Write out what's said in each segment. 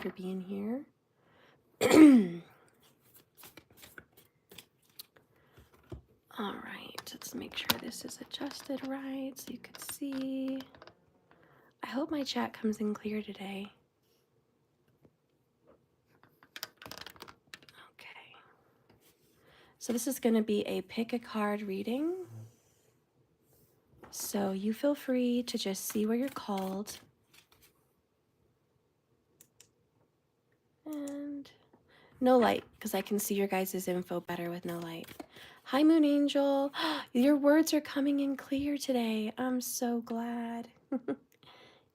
for being here. All right, let's make sure this is adjusted right so you could see. I hope my chat comes in clear today. Okay. So this is going to be a pick a card reading. So you feel free to just see where you're called. And no light, because I can see your guys' info better with no light. Hi, Moon Angel. Your words are coming in clear today. I'm so glad.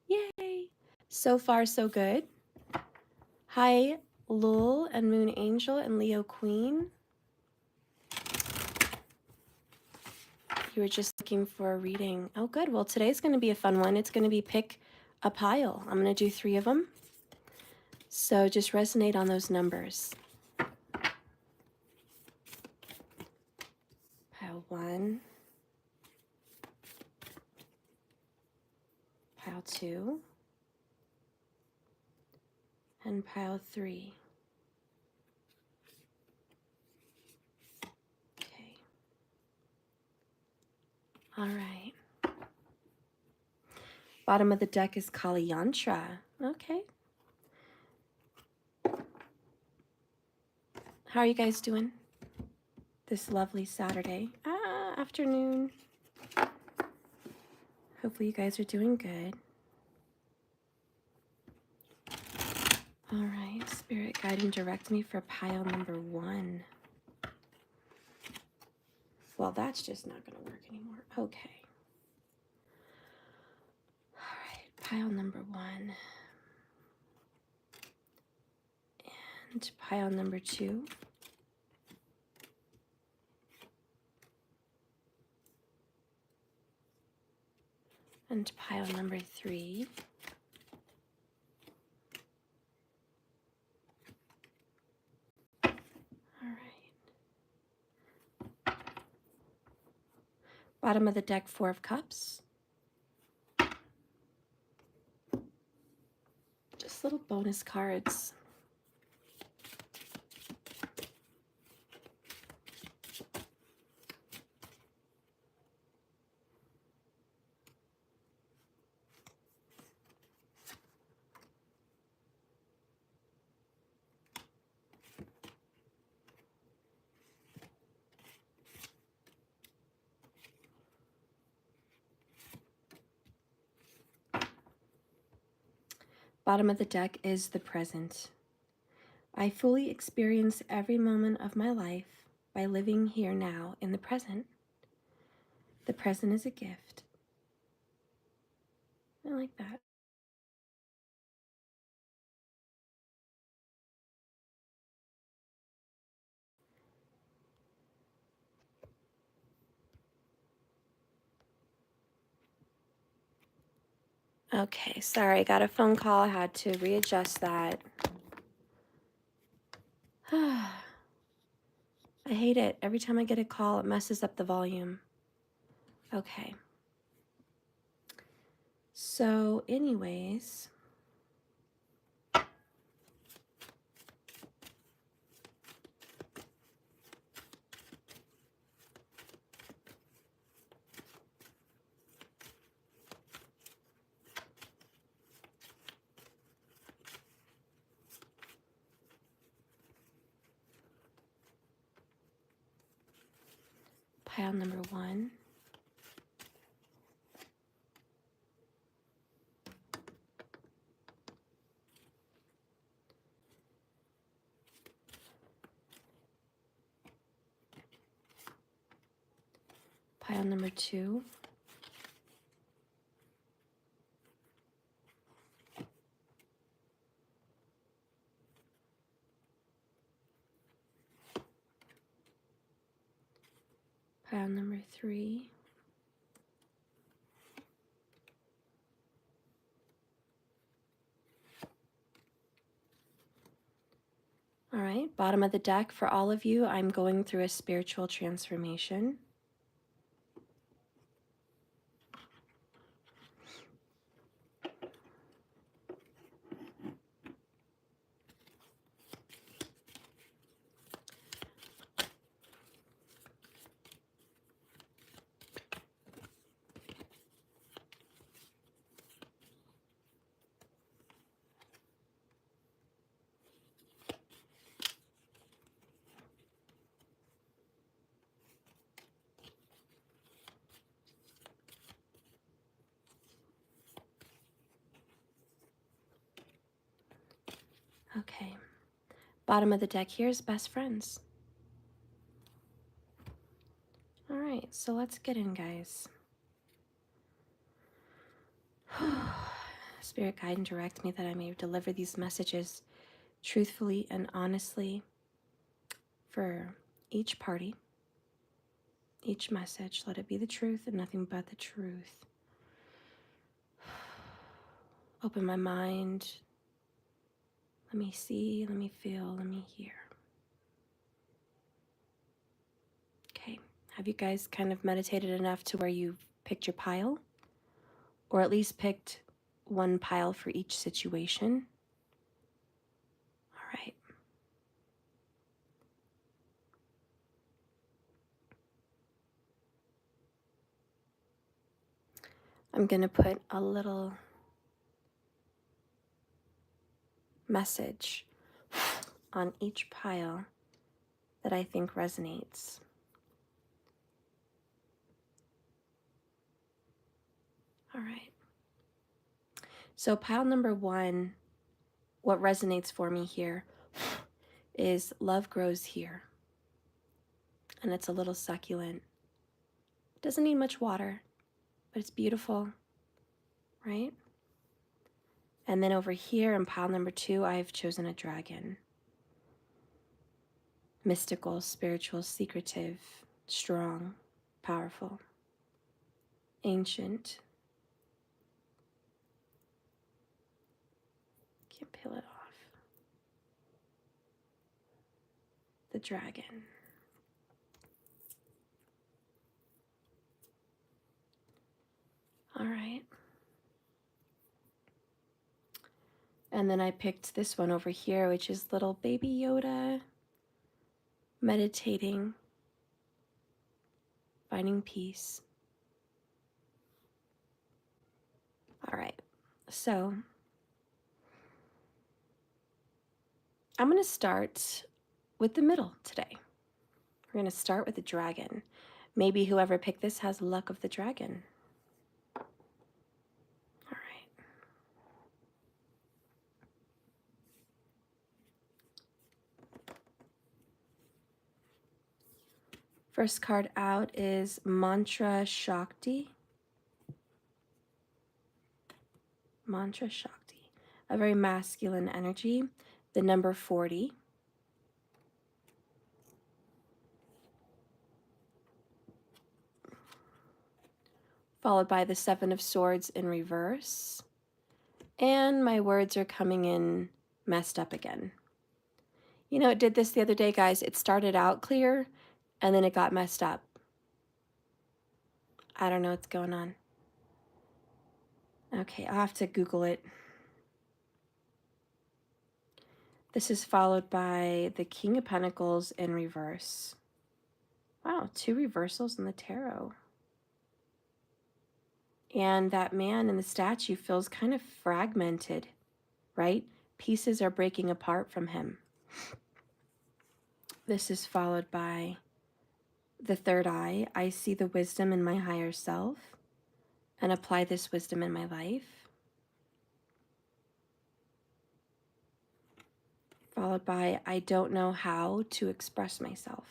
Yay. So far, so good. Hi, Lul and Moon Angel and Leo Queen. You were just looking for a reading. Oh, good. Well, today's going to be a fun one. It's going to be pick a pile. I'm going to do 3 of them. So just resonate on those numbers. Pile 1. Pile 2. And pile 3. Okay. All right. Bottom of the deck is Kali Yantra. Okay. How are you guys doing this lovely Saturday afternoon? Hopefully you guys are doing good. All right, Spirit, guide and direct me for pile number 1. Well, that's just not going to work anymore. Okay. All right, pile number 1. And pile number 2. And pile number 3. All right. Bottom of the deck, 4 of Cups. Just little bonus cards. Bottom of the deck is the present. I fully experience every moment of my life by living here now in the present. The present is a gift. I like that. Okay, sorry, I got a phone call. I had to readjust that. I hate it. Every time I get a call, it messes up the volume. Okay. So, anyways, pile number 1. Pile number 2. Pile number 3. All right, bottom of the deck for all of you, I'm going through a spiritual transformation. Okay. Bottom of the deck here is best friends. All right, so let's get in, guys. Spirit, guide and direct me that I may deliver these messages truthfully and honestly for each party, each message. Let it be the truth and nothing but the truth. Open my mind. Let me see, let me feel, let me hear. Okay, have you guys kind of meditated enough to where you've picked your pile? Or at least picked one pile for each situation? All right. I'm going to put a little message on each pile that I think resonates. All right. So pile number 1, what resonates for me here is love grows here. And it's a little succulent. It doesn't need much water, but it's beautiful, right? And then over here in pile number 2, I've chosen a dragon. Mystical, spiritual, secretive, strong, powerful, ancient. Can't peel it off. The dragon. All right. And then I picked this one over here, which is little baby Yoda meditating, finding peace. All right. So I'm going to start with the middle today. We're going to start with the dragon. Maybe whoever picked this has luck of the dragon. All right. First card out is Mantra Shakti. Mantra Shakti. A very masculine energy. The number 40. Followed by the 7 of Swords in reverse. And my words are coming in messed up again. You know, it did this the other day, guys. It started out clear, and then it got messed up. I don't know what's going on. Okay, I'll have to Google it. This is followed by the King of Pentacles in reverse. Wow, 2 reversals in the tarot. And that man in the statue feels kind of fragmented, right? Pieces are breaking apart from him. This is followed by the third eye. I see the wisdom in my higher self and apply this wisdom in my life. Followed by I don't know how to express myself.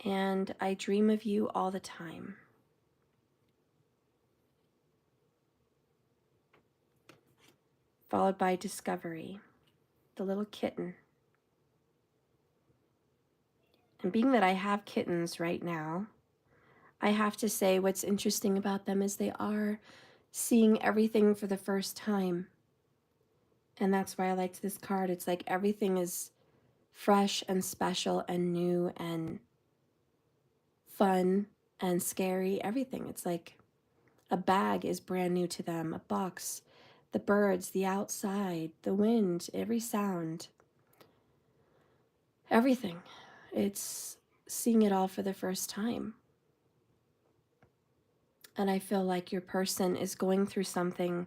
And I dream of you all the time. Followed by discovery, the little kitten. And being that I have kittens right now, I have to say what's interesting about them is they are seeing everything for the first time. And that's why I liked this card. It's like everything is fresh and special and new and fun and scary, everything. It's like a bag is brand new to them, a box, the birds, the outside, the wind, every sound, everything. It's seeing it all for the first time. And I feel like your person is going through something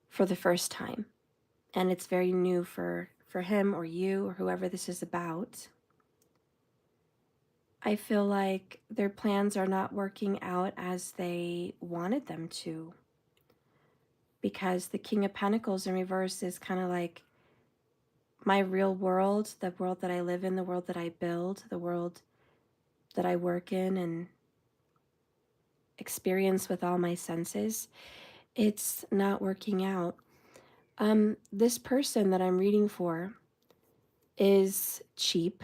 for the first time. And it's very new for him or you or whoever this is about. I feel like their plans are not working out as they wanted them to. because the King of Pentacles in reverse is kind of like my real world, the world that I live in, the world that I build, the world that I work in and experience with all my senses. It's not working out. This person that I'm reading for is cheap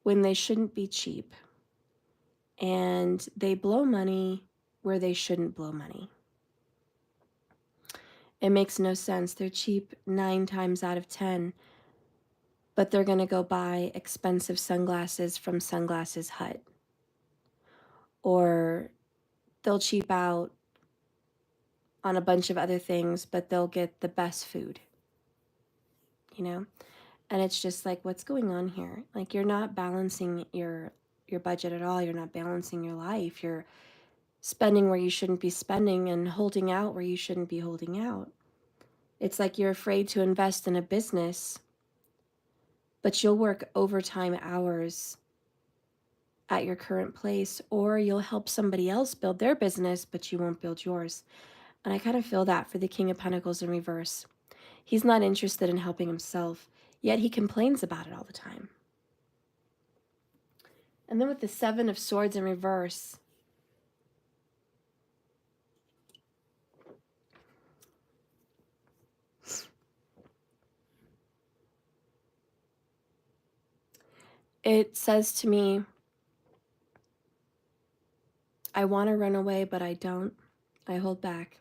when they shouldn't be cheap. And they blow money where they shouldn't blow money. It makes no sense. They're cheap 9 times out of 10, but they're going to go buy expensive sunglasses from Sunglasses Hut. Or they'll cheap out on a bunch of other things, but they'll get the best food, you know? And it's just like, what's going on here? Like, you're not balancing your budget at all. You're not balancing your life. You're spending where you shouldn't be spending and holding out where you shouldn't be holding out. It's like you're afraid to invest in a business, but you'll work overtime hours at your current place, or you'll help somebody else build their business, but you won't build yours. And I kind of feel that for the King of Pentacles in reverse. He's not interested in helping himself, yet he complains about it all the time. And then with the Seven of Swords in reverse, it says to me, I want to run away, but I don't. I hold back.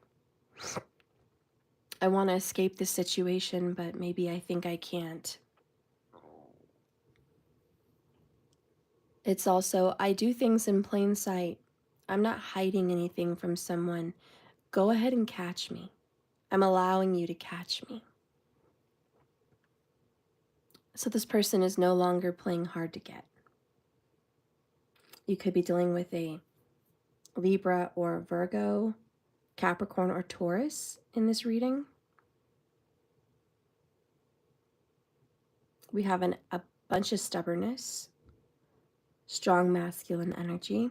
I want to escape this situation, but maybe I think I can't. It's also, I do things in plain sight. I'm not hiding anything from someone. Go ahead and catch me. I'm allowing you to catch me. So this person is no longer playing hard to get. You could be dealing with a Libra or Virgo, Capricorn or Taurus in this reading. We have a bunch of stubbornness, strong masculine energy.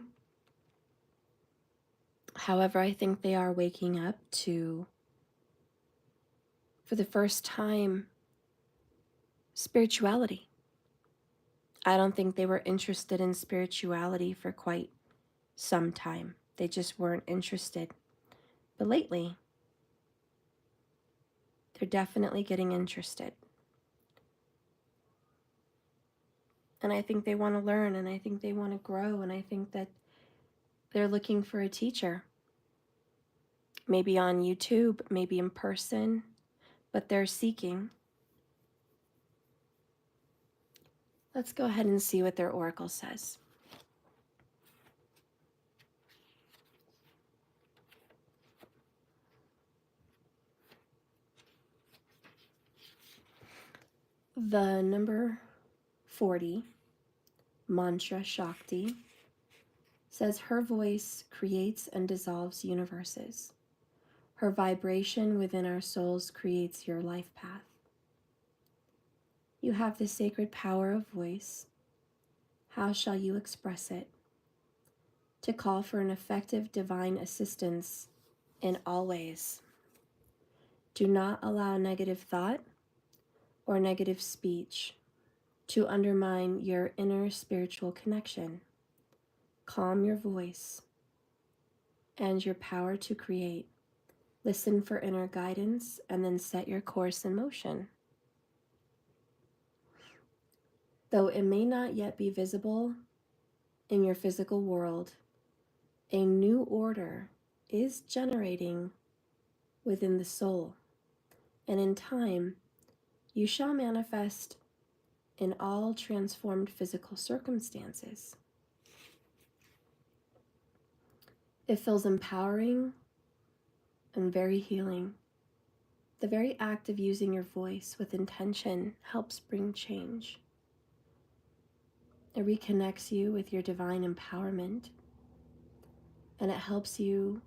However, I think they are waking up to, for the first time, spirituality. I don't think they were interested in spirituality for quite some time. They just weren't interested. But lately, they're definitely getting interested. And I think they want to learn, and I think they want to grow, and I think that they're looking for a teacher. Maybe on YouTube, maybe in person, but they're seeking. Let's go ahead and see what their oracle says. The number 40, Mantra Shakti, says her voice creates and dissolves universes. Her vibration within our souls creates your life path. You have the sacred power of voice. How shall you express it? To call for an effective divine assistance in all ways. Do not allow negative thought or negative speech to undermine your inner spiritual connection. Calm your voice and your power to create. Listen for inner guidance and then set your course in motion. Though it may not yet be visible in your physical world, a new order is generating within the soul, and in time, you shall manifest in all transformed physical circumstances. It feels empowering and very healing. The very act of using your voice with intention helps bring change. It reconnects you with your divine empowerment, and it helps you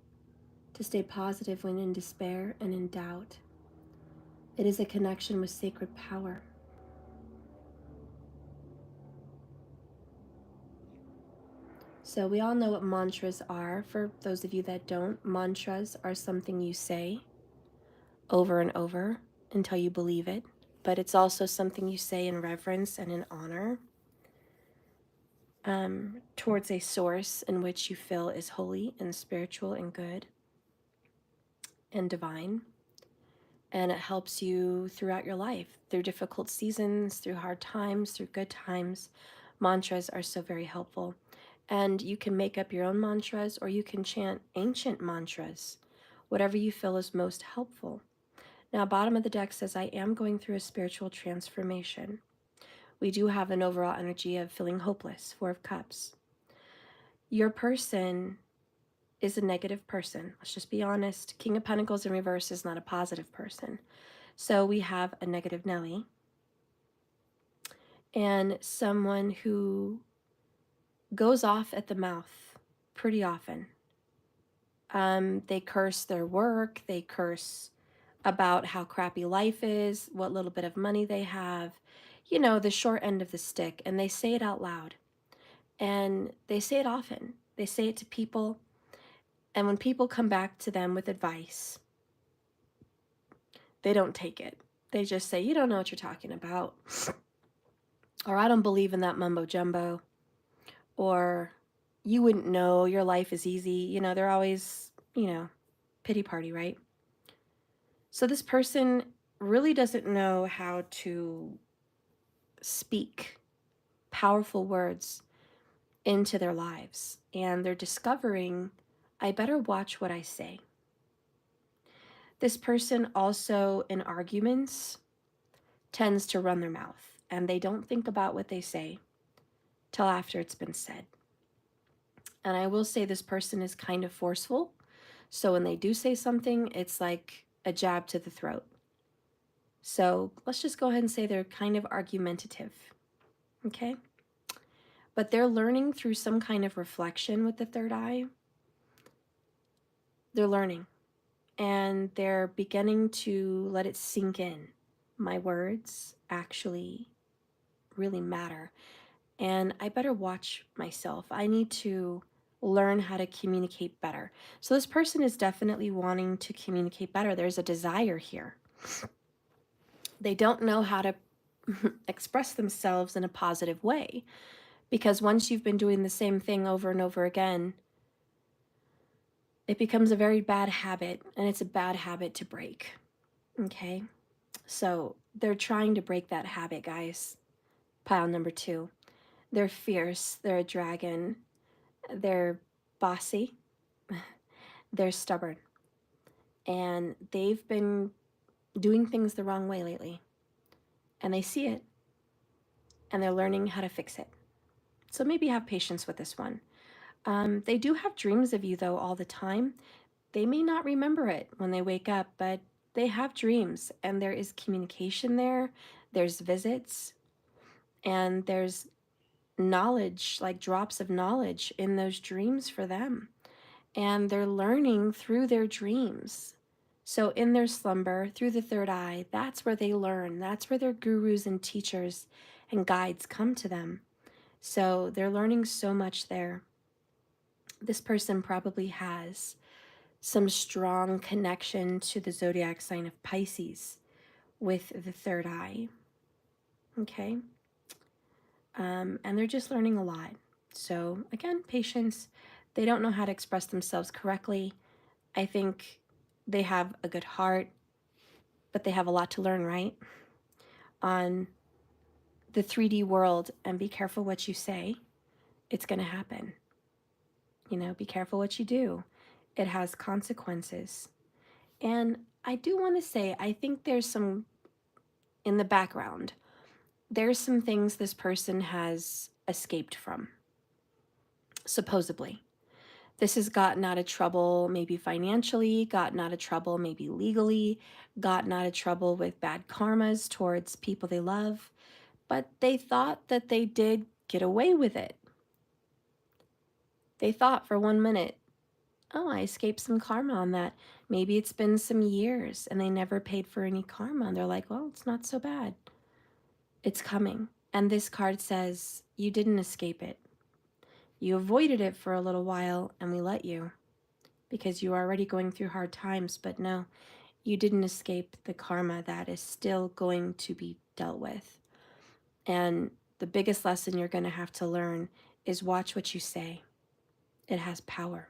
to stay positive when in despair and in doubt. It is a connection with sacred power. So we all know what mantras are. For those of you that don't, mantras are something you say over and over until you believe it, but it's also something you say in reverence and in honor towards a source in which you feel is holy and spiritual and good and divine. And it helps you throughout your life, through difficult seasons, through hard times, through good times. Mantras are so very helpful. And you can make up your own mantras, or you can chant ancient mantras, whatever you feel is most helpful. Now, bottom of the deck says, I am going through a spiritual transformation. We do have an overall energy of feeling hopeless, Four of Cups. Your person is a negative person. Let's just be honest. King of Pentacles in reverse is not a positive person. So we have a negative Nelly and someone who goes off at the mouth pretty often. They curse their work. They curse about how crappy life is, what little bit of money they have, you know, the short end of the stick. And they say it out loud. And they say it often. They say it to people. And when people come back to them with advice, they don't take it. They just say, you don't know what you're talking about. Or I don't believe in that mumbo jumbo. Or you wouldn't know, your life is easy. You know, they're always, you know, pity party, right? So this person really doesn't know how to speak powerful words into their lives. And they're discovering, I better watch what I say. This person also, in arguments, tends to run their mouth. And they don't think about what they say till after it's been said. And I will say this person is kind of forceful. So when they do say something, it's like a jab to the throat. So let's just go ahead and say they're kind of argumentative. Okay? But they're learning through some kind of reflection with the third eye. They're learning. And they're beginning to let it sink in. My words actually really matter. And I better watch myself. I need to learn how to communicate better. So this person is definitely wanting to communicate better. There's a desire here. They don't know how to express themselves in a positive way, because once you've been doing the same thing over and over again, it becomes a very bad habit, and it's a bad habit to break. Okay? So they're trying to break that habit, guys. Pile number 2. They're fierce. They're a dragon. They're bossy. They're stubborn. And they've been doing things the wrong way lately. And they see it. And they're learning how to fix it. So maybe have patience with this one. They do have dreams of you, though, all the time. They may not remember it when they wake up, but they have dreams. And there is communication there. There's visits. And there's knowledge, like drops of knowledge in those dreams for them. And they're learning through their dreams. So in their slumber, through the third eye, that's where they learn. That's where their gurus and teachers and guides come to them. So they're learning so much there. This person probably has some strong connection to the zodiac sign of Pisces with the third eye. Okay? And they're just learning a lot. So again, patience. They don't know how to express themselves correctly. I think they have a good heart, but they have a lot to learn, right? On the 3D world, and be careful what you say. It's going to happen. You know, be careful what you do. It has consequences. And I do want to say, I think there's some, in the background, there's some things this person has escaped from, supposedly. This has gotten out of trouble, maybe financially, gotten out of trouble, maybe legally, gotten out of trouble with bad karmas towards people they love, but they thought that they did get away with it. They thought for 1 minute, oh, I escaped some karma on that. Maybe it's been some years and they never paid for any karma. And they're like, well, it's not so bad. It's coming. And this card says, you didn't escape it. You avoided it for a little while and we let you, because you are already going through hard times. But no, you didn't escape the karma that is still going to be dealt with. And the biggest lesson you're going to have to learn is watch what you say. It has power.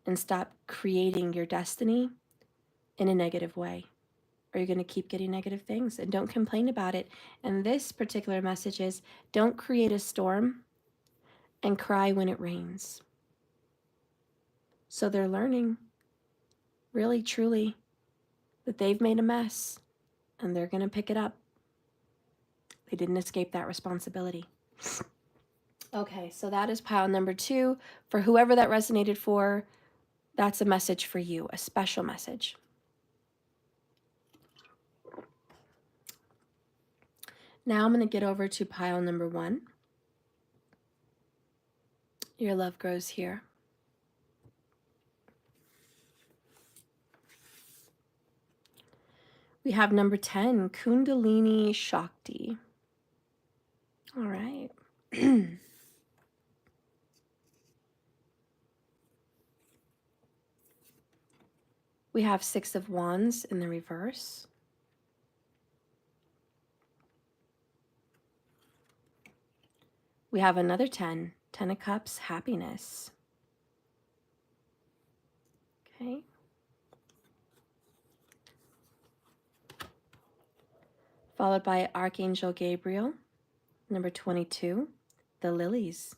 And stop creating your destiny in a negative way, or you're going to keep getting negative things. And don't complain about it. And this particular message is, don't create a storm and cry when it rains. So they're learning, really, truly, that they've made a mess and they're going to pick it up. They didn't escape that responsibility. Okay, so that is pile number 2. For whoever that resonated for, that's a message for you, a special message. Now I'm going to get over to pile number 1. Your love grows here. We have number 10, Kundalini Shakti. All right. We have 6 of Wands in the reverse. We have another 10, 10 of Cups, happiness. Okay. Followed by Archangel Gabriel, number 22, the lilies.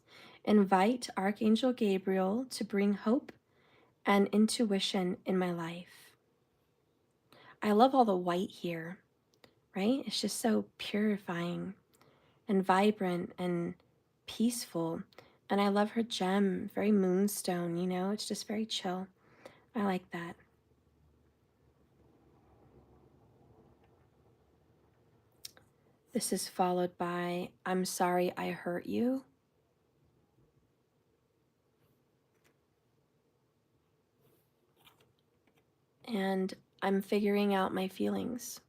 Invite Archangel Gabriel to bring hope and intuition in my life. I love all the white here, right? It's just so purifying and vibrant and peaceful. And I love her gem, very moonstone, you know, it's just very chill. I like that. This is followed by, I'm sorry I hurt you. And I'm figuring out my feelings.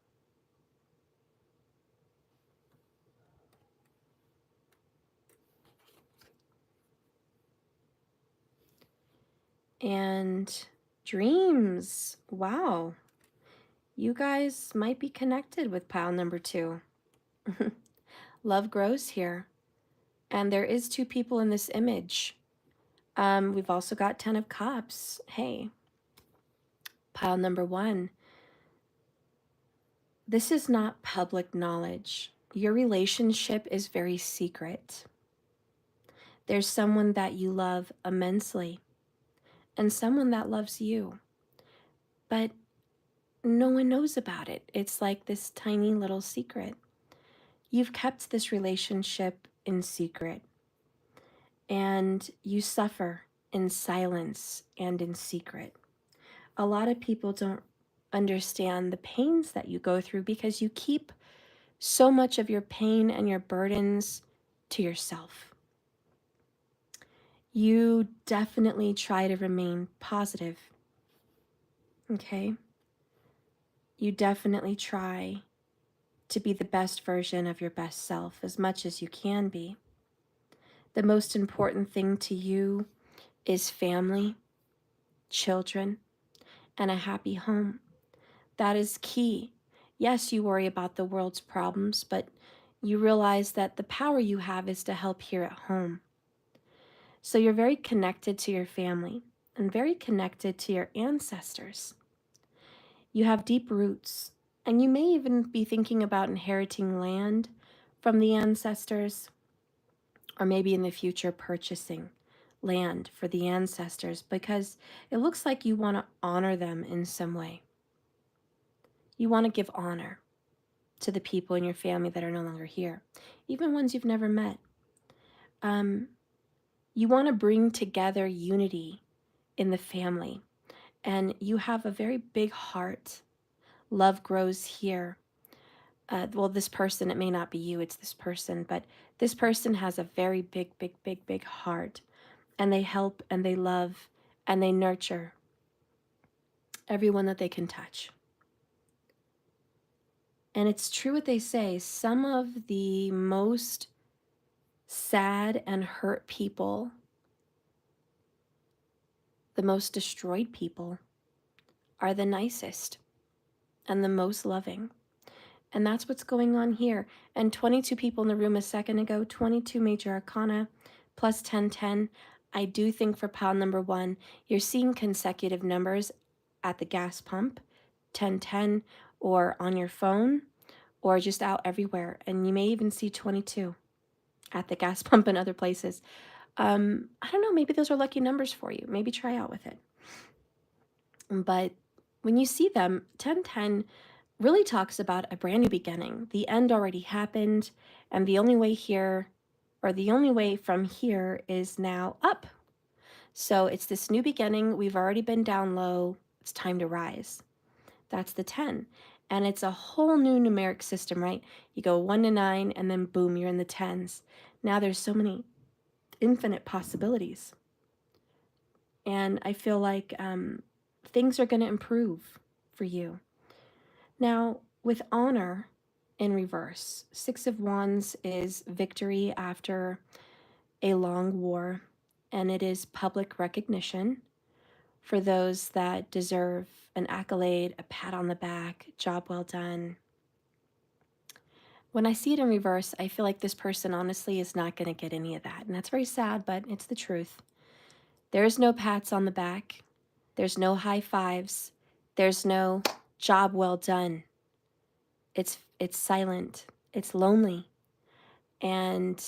And dreams. Wow. You guys might be connected with pile number 2. Love grows here. And there is 2 people in this image. We've also got 10 of Cups. Hey. Pile number 1. This is not public knowledge. Your relationship is very secret. There's someone that you love immensely and someone that loves you. But no one knows about it. It's like this tiny little secret. You've kept this relationship in secret, and you suffer in silence and in secret. A lot of people don't understand the pains that you go through because you keep so much of your pain and your burdens to yourself. You definitely try to remain positive, okay? You definitely try to be the best version of your best self as much as you can be. The most important thing to you is family, children, and a happy home. That is key. Yes, you worry about the world's problems, but you realize that the power you have is to help here at home. So you're very connected to your family and very connected to your ancestors. You have deep roots, and you may even be thinking about inheriting land from the ancestors, or maybe in the future purchasing land for the ancestors, because it looks like you want to honor them in some way. You want to give honor to the people in your family that are no longer here, even ones you've never met. You want to bring together unity in the family, and you have a very big heart. Love grows here. Well, this person, it may not be you, it's this person, but this person has a very big, big, big, big heart, and they help and they love and they nurture everyone that they can touch. And it's true what they say, some of the most sad and hurt people, the most destroyed people, are the nicest. and the most loving. And that's what's going on here. And 22 people in the room a second ago, 22 major arcana plus 1010. I do think for pile number 1, you're seeing consecutive numbers at the gas pump, 1010, or on your phone, or just out everywhere. And you may even see 22 at the gas pump and other places. I don't know, maybe those are lucky numbers for you. Maybe try out with it. But when you see them, 1010 really talks about a brand new beginning. The end already happened, and the only way here, or the only way from here, is now up. So it's this new beginning. We've already been down low. It's time to rise. That's the 10. And it's a whole new numeric system, right? You go 1 to 9, and then boom, you're in the 10s. Now there's so many infinite possibilities. And I feel like things are going to improve for you. Now, with honor in reverse, 6 of Wands is victory after a long war, and it is public recognition for those that deserve an accolade, a pat on the back, job well done. When I see it in reverse, I feel like this person honestly is not going to get any of that. And that's very sad, but it's the truth. There is no pats on the back. There's no high fives. There's no job well done. It's silent. It's lonely. And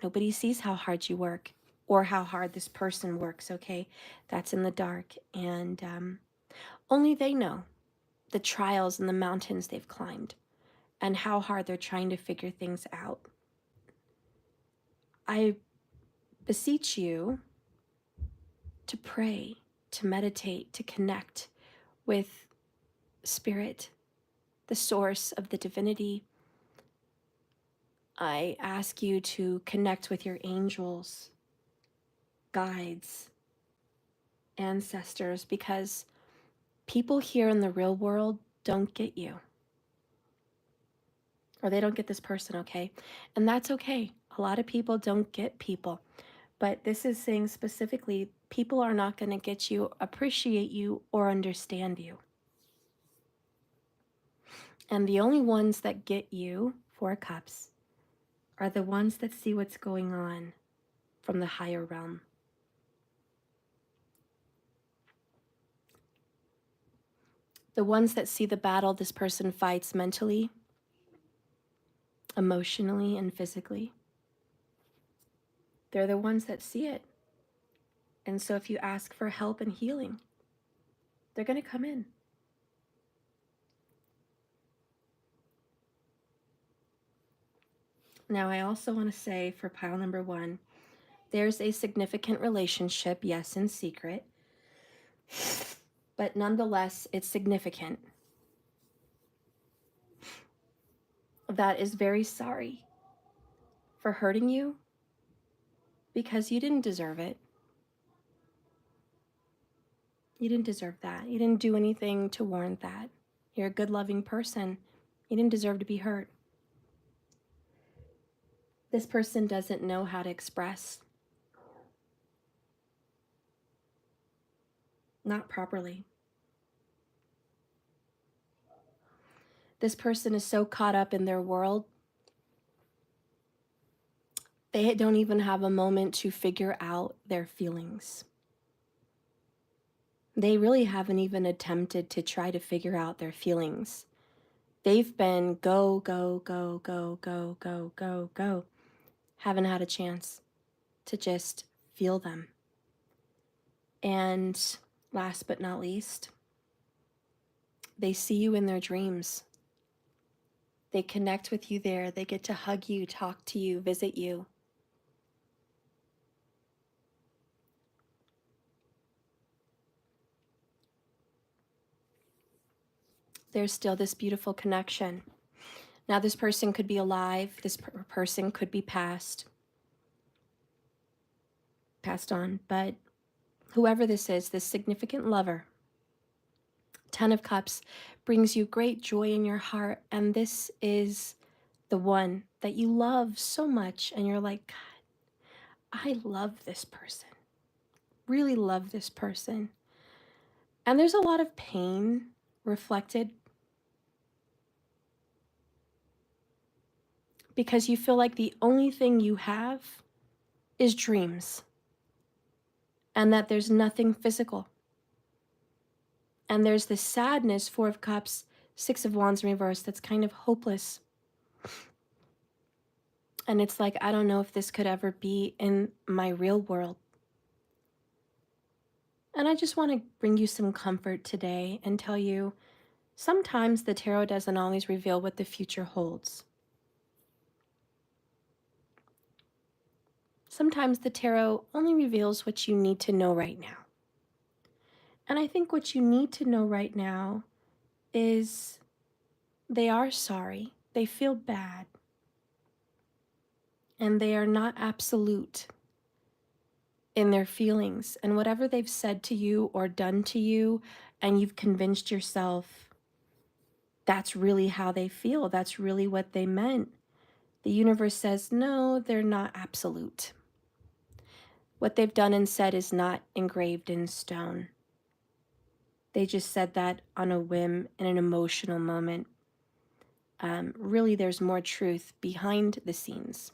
nobody sees how hard you work or how hard this person works, okay? That's in the dark. And only they know the trials and the mountains they've climbed and how hard they're trying to figure things out. I beseech you to pray, to meditate, to connect with Spirit, the source of the divinity. I ask you to connect with your angels, guides, ancestors, because people here in the real world don't get you. Or they don't get this person, okay? And that's okay. A lot of people don't get people. But this is saying specifically, people are not going to get you, appreciate you, or understand you. And the only ones that get you, 4 cups, are the ones that see what's going on from the higher realm. The ones that see the battle this person fights mentally, emotionally, and physically. They're the ones that see it. And so if you ask for help and healing, they're going to come in. Now, I also want to say for pile number 1, there's a significant relationship, yes, in secret, but nonetheless, it's significant. That is very sorry for hurting you because you didn't deserve it. You didn't deserve that. You didn't do anything to warrant that. You're a good, loving person. You didn't deserve to be hurt. This person doesn't know how to express. Not properly. This person is so caught up in their world, they don't even have a moment to figure out their feelings. They really haven't even attempted to try to figure out their feelings. They've been go, go, go, go, go, go, go, go. Haven't had a chance to just feel them. And last but not least, they see you in their dreams. They connect with you there. They get to hug you, talk to you, visit you. There's still this beautiful connection. Now, this person could be alive. This person could be passed on. But whoever this is, this significant lover, 10 of Cups, brings you great joy in your heart. And this is the one that you love so much. And you're like, God, I love this person. Really love this person. And there's a lot of pain reflected? Because you feel like the only thing you have is dreams, and that there's nothing physical. And there's this sadness, Four of Cups, Six of Wands in reverse, that's kind of hopeless. And it's like, I don't know if this could ever be in my real world. And I just want to bring you some comfort today and tell you, sometimes the tarot doesn't always reveal what the future holds. Sometimes the tarot only reveals what you need to know right now. And I think what you need to know right now is they are sorry, they feel bad, and they are not absolute in their feelings. And whatever they've said to you or done to you, and you've convinced yourself that's really how they feel, that's really what they meant, the universe says, no, they're not absolute. What they've done and said is not engraved in stone. They just said that on a whim in an emotional moment. Really, there's more truth behind the scenes.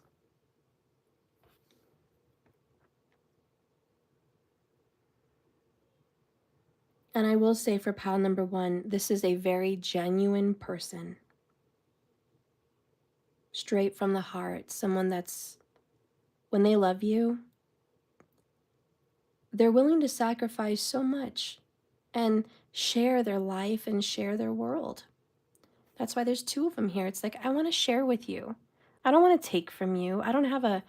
And I will say for pile number one, this is a very genuine person. Straight from the heart. Someone that's, when they love you, they're willing to sacrifice so much and share their life and share their world. That's why there's two of them here. It's like, I want to share with you. I don't want to take from you. I don't have a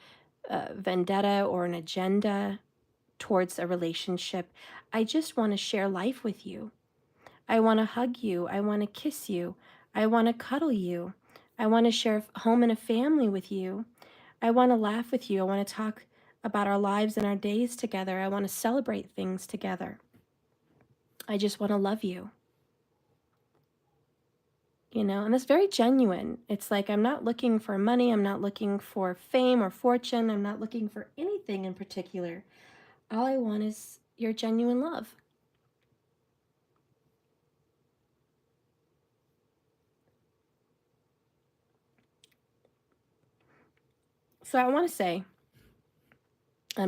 vendetta or an agenda towards a relationship. I just want to share life with you. I want to hug you. I want to kiss you. I want to cuddle you. I want to share a home and a family with you. I want to laugh with you. I want to talk about our lives and our days together. I want to celebrate things together. I just want to love you. You know, and it's very genuine. It's like, I'm not looking for money. I'm not looking for fame or fortune. I'm not looking for anything in particular. All I want is your genuine love. So I want to say,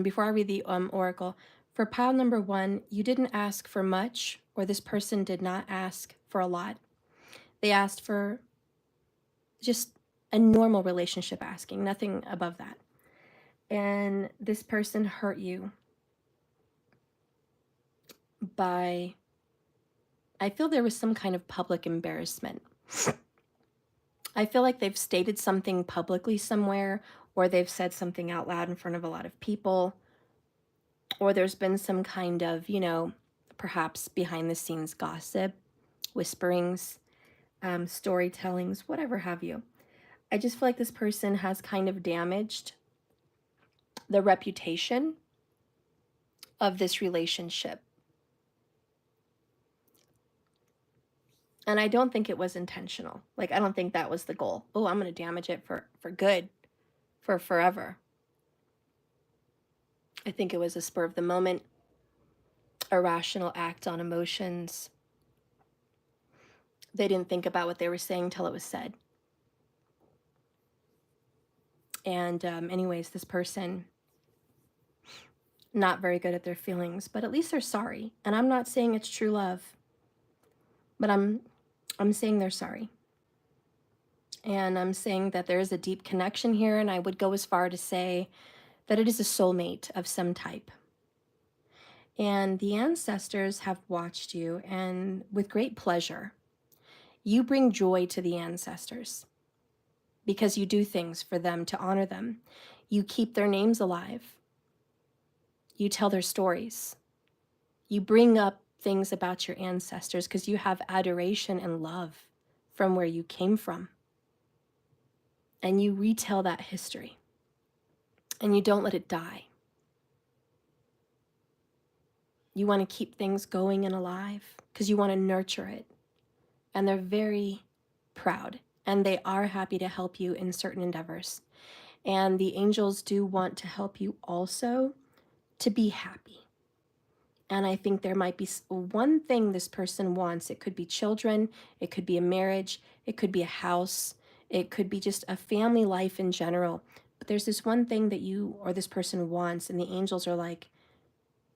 before I read the oracle, for pile number one, you didn't ask for much, or this person did not ask for a lot. They asked for just a normal relationship asking, nothing above that. And this person hurt you by, I feel there was some kind of public embarrassment. I feel like they've stated something publicly somewhere, or they've said something out loud in front of a lot of people, or there's been some kind of, you know, perhaps behind the scenes gossip, whisperings, storytellings, whatever have you. I just feel like this person has kind of damaged the reputation of this relationship. And I don't think it was intentional. Like, I don't think that was the goal. Oh, I'm going to damage it for good, for forever. I think it was a spur of the moment, irrational act on emotions. They didn't think about what they were saying till it was said. And anyways, this person, not very good at their feelings, but at least they're sorry. And I'm not saying it's true love, but I'm saying they're sorry. And I'm saying that there is a deep connection here, and I would go as far to say that it is a soulmate of some type. And the ancestors have watched you, and with great pleasure, you bring joy to the ancestors because you do things for them to honor them. You keep their names alive. You tell their stories. You bring up things about your ancestors because you have adoration and love from where you came from. And you retell that history. And you don't let it die. You want to keep things going and alive because you want to nurture it. And they're very proud. And they are happy to help you in certain endeavors. And the angels do want to help you also to be happy. And I think there might be one thing this person wants. It could be children, it could be a marriage, it could be a house, it could be just a family life in general. But there's this one thing that you or this person wants, and the angels are like,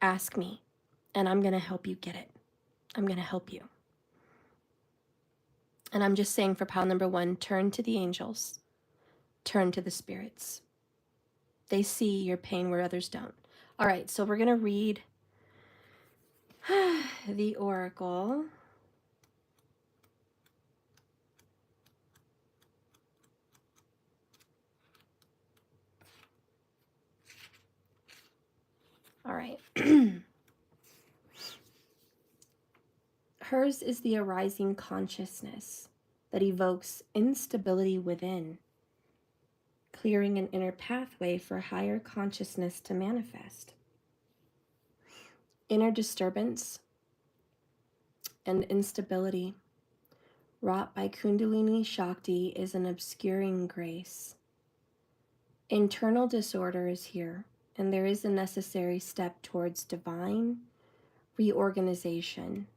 ask me, and I'm going to help you get it. I'm going to help you. And I'm just saying for pile number 1, turn to the angels, turn to the spirits. They see your pain where others don't. All right, so we're going to read the oracle. All right. Hers is the arising consciousness that evokes instability within, clearing an inner pathway for higher consciousness to manifest. Inner disturbance and instability wrought by Kundalini Shakti is an obscuring grace. Internal disorder is here, and there is a necessary step towards divine reorganization.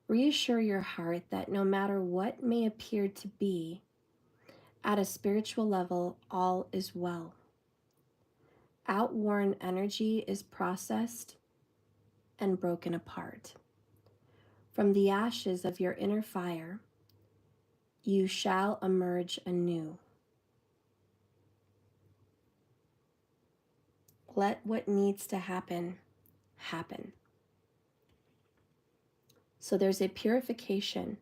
Reassure your heart that no matter what may appear to be, at a spiritual level, all is well. Outworn energy is processed and broken apart. From the ashes of your inner fire, you shall emerge anew. Let what needs to happen, happen. So there's a purification,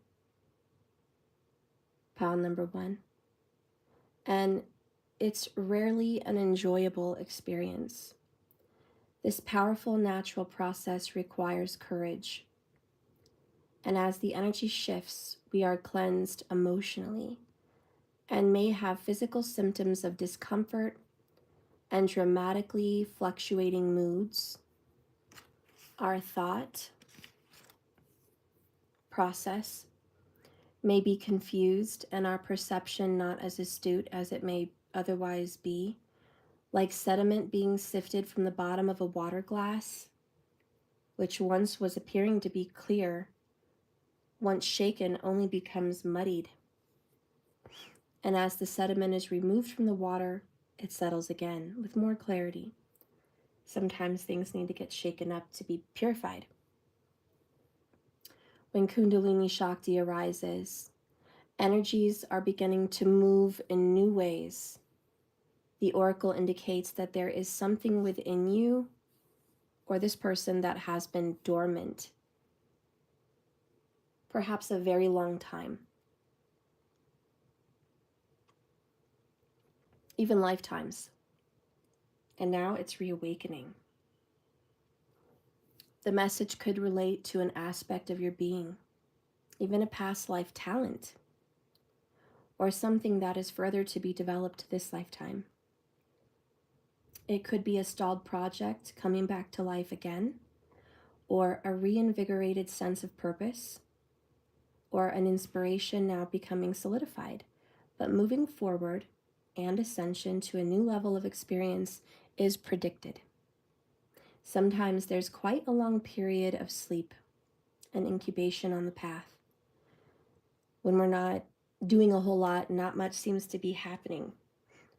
pile number 1, and it's rarely an enjoyable experience. This powerful natural process requires courage. And as the energy shifts, we are cleansed emotionally and may have physical symptoms of discomfort and dramatically fluctuating moods. Our thought process may be confused and our perception not as astute as it may otherwise be, like sediment being sifted from the bottom of a water glass, which once was appearing to be clear, once shaken only becomes muddied. And as the sediment is removed from the water, it settles again with more clarity. Sometimes things need to get shaken up to be purified. When Kundalini Shakti arises, energies are beginning to move in new ways. The oracle indicates that there is something within you or this person that has been dormant, perhaps a very long time, even lifetimes. And now it's reawakening. The message could relate to an aspect of your being, even a past life talent, or something that is further to be developed this lifetime. It could be a stalled project coming back to life again, or a reinvigorated sense of purpose, or an inspiration now becoming solidified, but moving forward and ascension to a new level of experience is predicted. Sometimes there's quite a long period of sleep and incubation on the path. When we're not doing a whole lot, not much seems to be happening.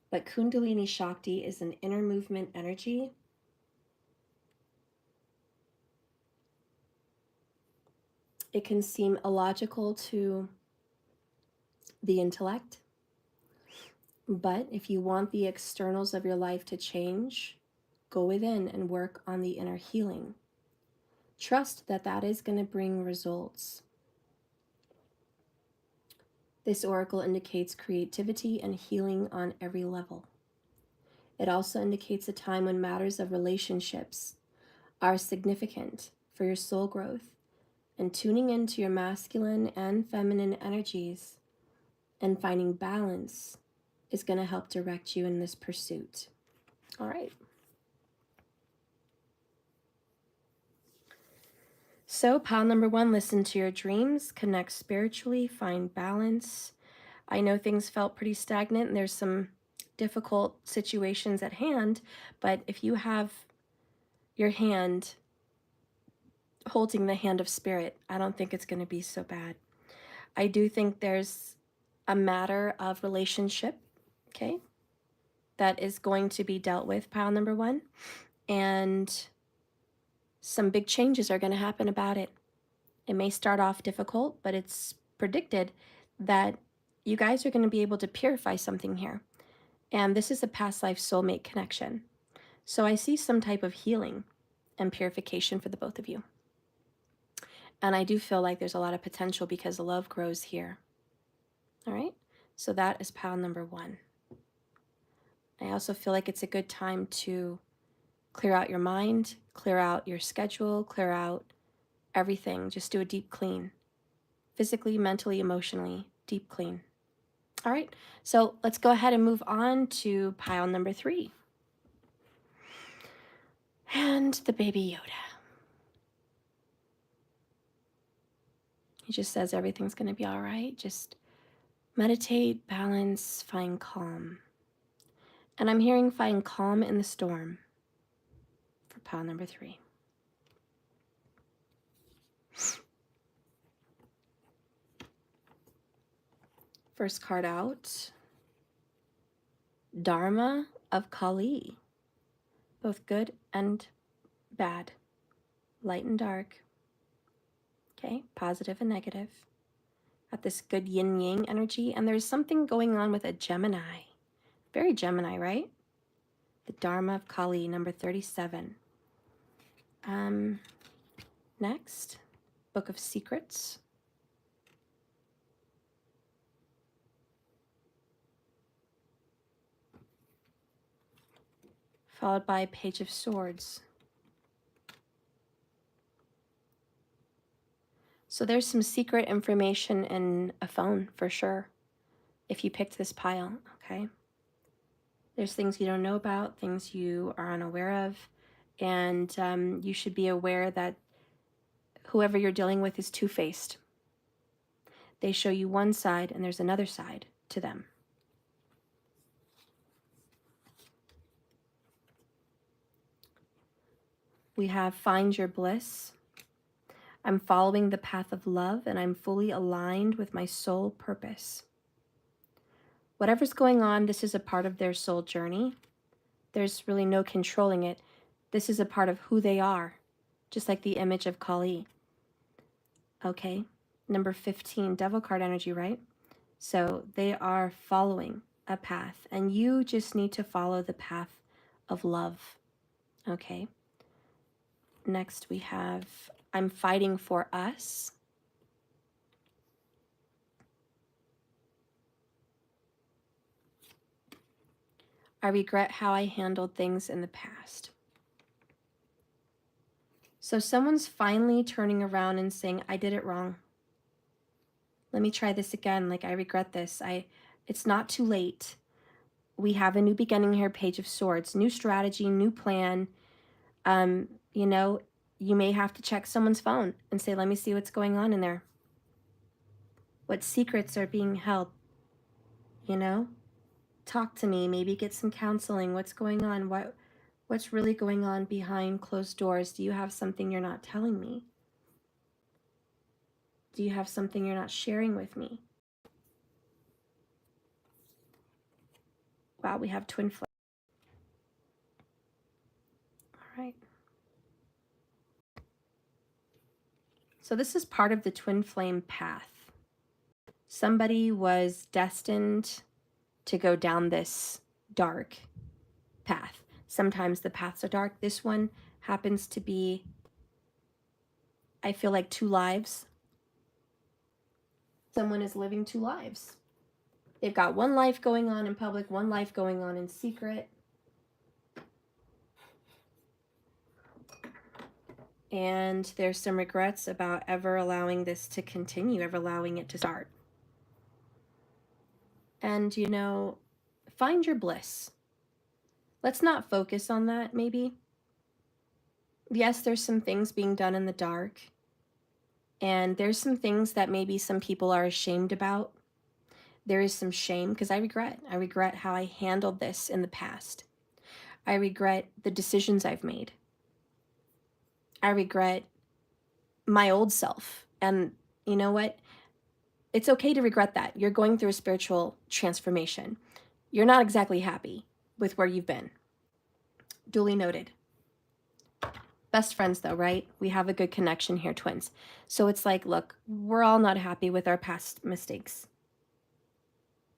But Kundalini Shakti is an inner movement energy. It can seem illogical to the intellect, but if you want the externals of your life to change, go within and work on the inner healing. Trust that that is going to bring results. This oracle indicates creativity and healing on every level. It also indicates a time when matters of relationships are significant for your soul growth, and tuning into your masculine and feminine energies and finding balance is going to help direct you in this pursuit. All right. So, pile number 1, listen to your dreams, connect spiritually, find balance. I know things felt pretty stagnant and there's some difficult situations at hand, but if you have your hand holding the hand of spirit. I don't think it's going to be so bad. I do think there's a matter of relationship, okay, that is going to be dealt with, pile number one. And some big changes are going to happen about it. It may start off difficult, but it's predicted that you guys are going to be able to purify something here. And this is a past life soulmate connection. So I see some type of healing and purification for the both of you. And I do feel like there's a lot of potential because love grows here. All right, so that is pile number one. I also feel like it's a good time to clear out your mind, clear out your schedule, clear out everything. Just do a deep clean. Physically, mentally, emotionally, deep clean. All right, so let's go ahead and move on to pile number three. And the baby Yoda. He just says everything's going to be all right. Just meditate, balance, find calm. And I'm hearing find calm in the storm for pile number three. First card out, Dharma of Kali. Both good and bad, light and dark. Okay, positive and negative. Got this good yin-yang energy, and there's something going on with a Gemini. Very Gemini, right? The Dharma of Kali, number 37. Next, Book of Secrets. Followed by Page of Swords. So there's some secret information in a phone for sure, if you picked this pile, okay? There's things you don't know about, things you are unaware of, and you should be aware that whoever you're dealing with is two-faced. They show you one side and there's another side to them. We have Find Your Bliss. I'm following the path of love and I'm fully aligned with my soul purpose. Whatever's going on, this is a part of their soul journey. There's really no controlling it. This is a part of who they are, just like the image of Kali. Okay, number 15, devil card energy, right? So they are following a path, and you just need to follow the path of love, okay? Next we have, I'm fighting for us. I regret how I handled things in the past. So someone's finally turning around and saying, I did it wrong. Let me try this again. Like, I regret this. It's not too late. We have a new beginning here, Page of Swords. New strategy, new plan. You know, you may have to check someone's phone and say, let me see what's going on in there. What secrets are being held? You know? Talk to me, maybe get some counseling. What's going on? What's really going on behind closed doors? Do you have something you're not telling me? Do you have something you're not sharing with me? Wow, we have twin flame. All right. So this is part of the twin flame path. Somebody was destined to go down this dark path. Sometimes the paths are dark. This one happens to be, I feel like, two lives. Someone is living two lives. They've got one life going on in public, one life going on in secret. And there's some regrets about ever allowing this to continue, ever allowing it to start. And, you know, find your bliss. Let's not focus on that, maybe. Yes, there's some things being done in the dark. And there's some things that maybe some people are ashamed about. There is some shame because I regret how I handled this in the past. I regret the decisions I've made. I regret my old self. And you know what? It's okay to regret that. You're going through a spiritual transformation. You're not exactly happy with where you've been. Duly noted. Best friends though, right? We have a good connection here, twins. So it's like, look, we're all not happy with our past mistakes,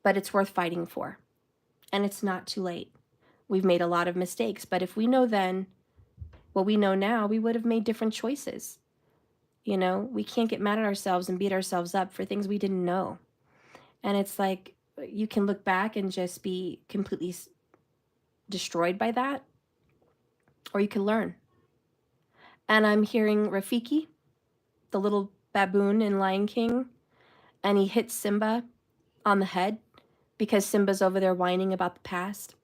but it's worth fighting for. And it's not too late. We've made a lot of mistakes, but if we know then what we know now, we would have made different choices. You know, we can't get mad at ourselves and beat ourselves up for things we didn't know. And it's like, you can look back and just be completely destroyed by that, or you can learn. And I'm hearing Rafiki, the little baboon in Lion King, and he hits Simba on the head because Simba's over there whining about the past.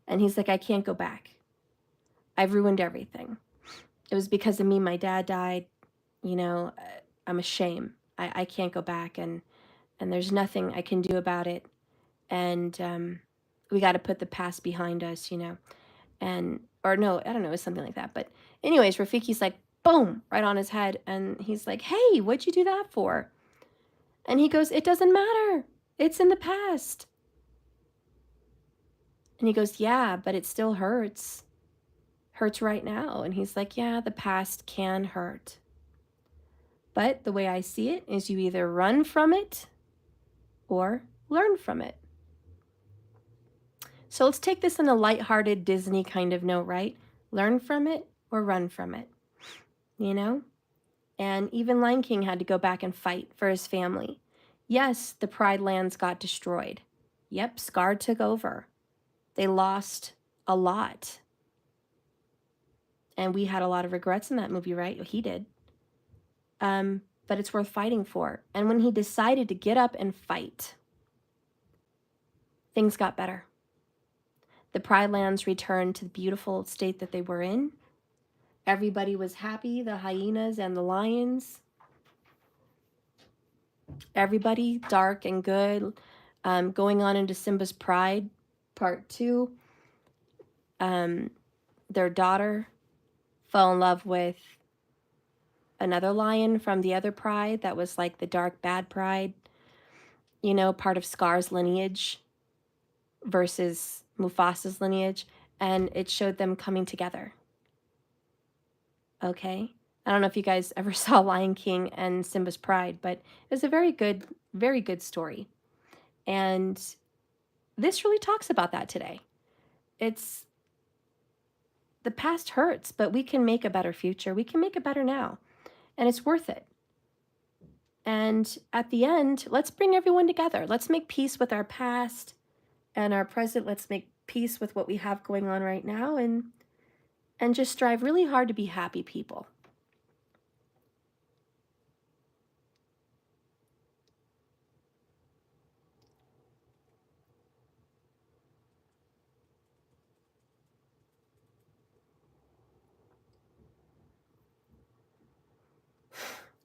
And he's like, I can't go back. I've ruined everything. It was because of me. My dad died. You know, I'm a shame. I can't go back, and there's nothing I can do about it. And we got to put the past behind us, you know. And, or no, I don't know, it was something like that. But anyways, Rafiki's like, boom, right on his head. And he's like, hey, what'd you do that for? And he goes, it doesn't matter. It's in the past. And he goes, yeah, but it still hurts. Hurts right now. And he's like, yeah, the past can hurt. But the way I see it is you either run from it or learn from it. So let's take this in a lighthearted Disney kind of note, right? Learn from it or run from it, you know? And even Lion King had to go back and fight for his family. Yes, the Pride lands got destroyed. Yep, Scar took over. They lost a lot. And we had a lot of regrets in that movie, right? He did. But it's worth fighting for. And when he decided to get up and fight, things got better. The Pride lands returned to the beautiful state that they were in. Everybody was happy, the hyenas and the lions. Everybody dark and good. Going on into Simba's Pride, part 2. Their daughter fell in love with another lion from the other pride that was like the dark, bad pride, you know, part of Scar's lineage versus Mufasa's lineage. And it showed them coming together. Okay? I don't know if you guys ever saw Lion King and Simba's Pride, but it was a very good story. And this really talks about that today. It's, the past hurts, but we can make a better future. We can make it better now. And it's worth it. And at the end, let's bring everyone together. Let's make peace with our past and our present. Let's make peace with what we have going on right now, and just strive really hard to be happy people.